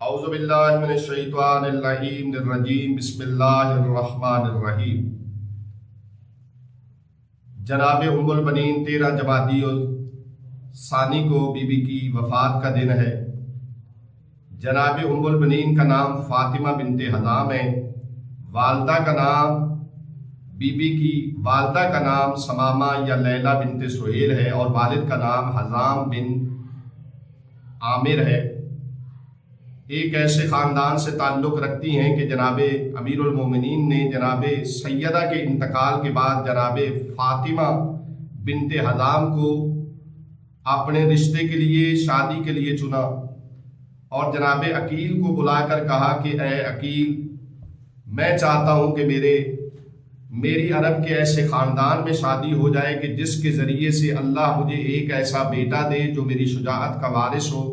اعوذ باللہ من الشیطان اللعین الرجیم بسم اللہ الرحمن الرحیم۔ جناب ام البنین 13 جمادی ثانی کو بی بی کی وفات کا دن ہے۔ جناب ام البنین کا نام فاطمہ بنت حزام ہے۔ والدہ کا نام بی بی کی والدہ کا نام ثمامہ یا لیلہ بنت سہیل ہے اور والد کا نام حزام بن عامر ہے۔ ایک ایسے خاندان سے تعلق رکھتی ہیں کہ جناب امیر المومنین نے جناب سیدہ کے انتقال کے بعد جناب فاطمہ بنت حزام کو اپنے رشتے کے لیے شادی کے لیے چنا اور جناب عقیل کو بلا کر کہا کہ اے عقیل، میں چاہتا ہوں کہ میری عرب کے ایسے خاندان میں شادی ہو جائے کہ جس کے ذریعے سے اللہ مجھے ایک ایسا بیٹا دے جو میری شجاعت کا وارث ہو۔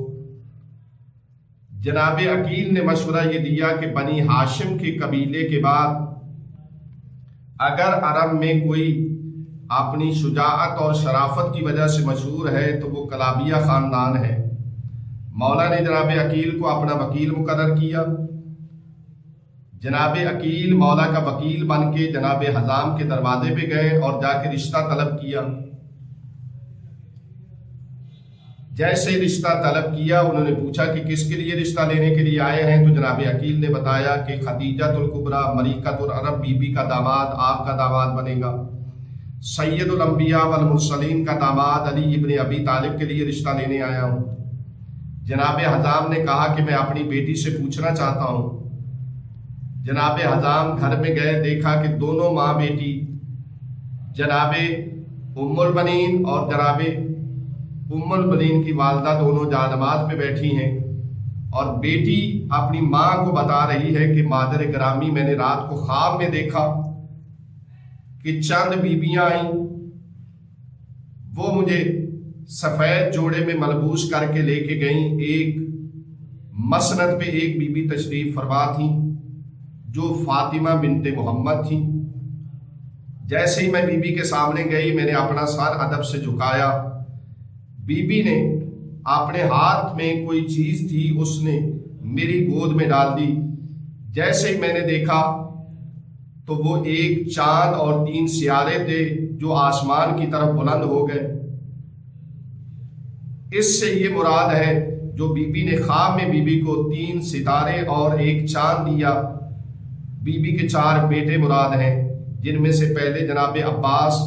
جناب عقیل نے مشورہ یہ دیا کہ بنی ہاشم کے قبیلے کے بعد اگر عرب میں کوئی اپنی شجاعت اور شرافت کی وجہ سے مشہور ہے تو وہ کلابیہ خاندان ہے۔ مولا نے جناب عقیل کو اپنا وکیل مقرر کیا۔ جناب عقیل مولا کا وکیل بن کے جناب حزام کے دروازے پہ گئے اور جا کے رشتہ طلب کیا۔ جیسے رشتہ طلب کیا انہوں نے پوچھا کہ کس کے لیے رشتہ لینے کے لیے آئے ہیں، تو جناب عقیل نے بتایا کہ خدیجہ الکبریٰ ملکۃ العرب بی بی کا داماد آپ کا داماد بنے گا۔ سید الانبیاء والمرسلین کا داماد علی ابن ابی طالب کے لیے رشتہ لینے آیا ہوں۔ جناب حزام نے کہا کہ میں اپنی بیٹی سے پوچھنا چاہتا ہوں۔ جناب حزام گھر میں گئے، دیکھا کہ دونوں ماں بیٹی جناب ام البنین اور جناب ام البنین کی والدہ دونوں جانماز پہ بیٹھی ہیں اور بیٹی اپنی ماں کو بتا رہی ہے کہ مادر گرامی، میں نے رات کو خواب میں دیکھا کہ چند بیبیاں آئیں، وہ مجھے سفید جوڑے میں ملبوس کر کے لے کے گئیں۔ ایک مسند پہ ایک بی بی تشریف فرما تھیں جو فاطمہ بنت محمد تھیں۔ جیسے ہی میں بی بی کے سامنے گئی، میں نے اپنا سر ادب سے جھکایا۔ بی بی نے اپنے ہاتھ میں کوئی چیز تھی، اس نے میری گود میں ڈال دی۔ جیسے ہی میں نے دیکھا تو وہ ایک چاند اور 3 ستارے تھے جو آسمان کی طرف بلند ہو گئے۔ اس سے یہ مراد ہے جو بی بی نے خواب میں بی بی کو 3 ستارے اور ایک چاند دیا، بی بی کے 4 بیٹے مراد ہیں، جن میں سے پہلے جناب عباس،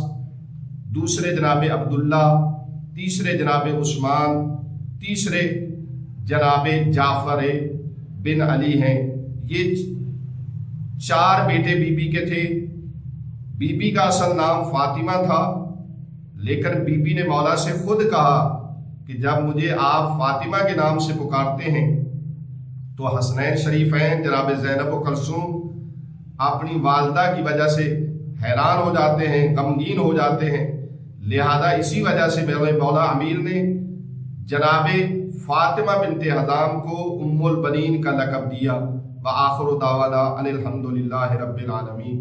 دوسرے جناب عبداللہ، تیسرے جناب عثمان، تیسرے جناب جعفر بن علی ہیں۔ یہ 4 بیٹے بی بی کے تھے۔ بی بی کا اصل نام فاطمہ تھا، لیکن بی بی نے مولا سے خود کہا کہ جب مجھے آپ فاطمہ کے نام سے پکارتے ہیں تو حسنین شریفین جناب زینب و کلثوم اپنی والدہ کی وجہ سے حیران ہو جاتے ہیں، غمگین ہو جاتے ہیں، لہذا اسی وجہ سے مولا امیر نے جناب فاطمہ بنت حزام کو ام البنین کا لقب دیا۔ وآخر دعوانا ان الحمد للہ رب العالمین۔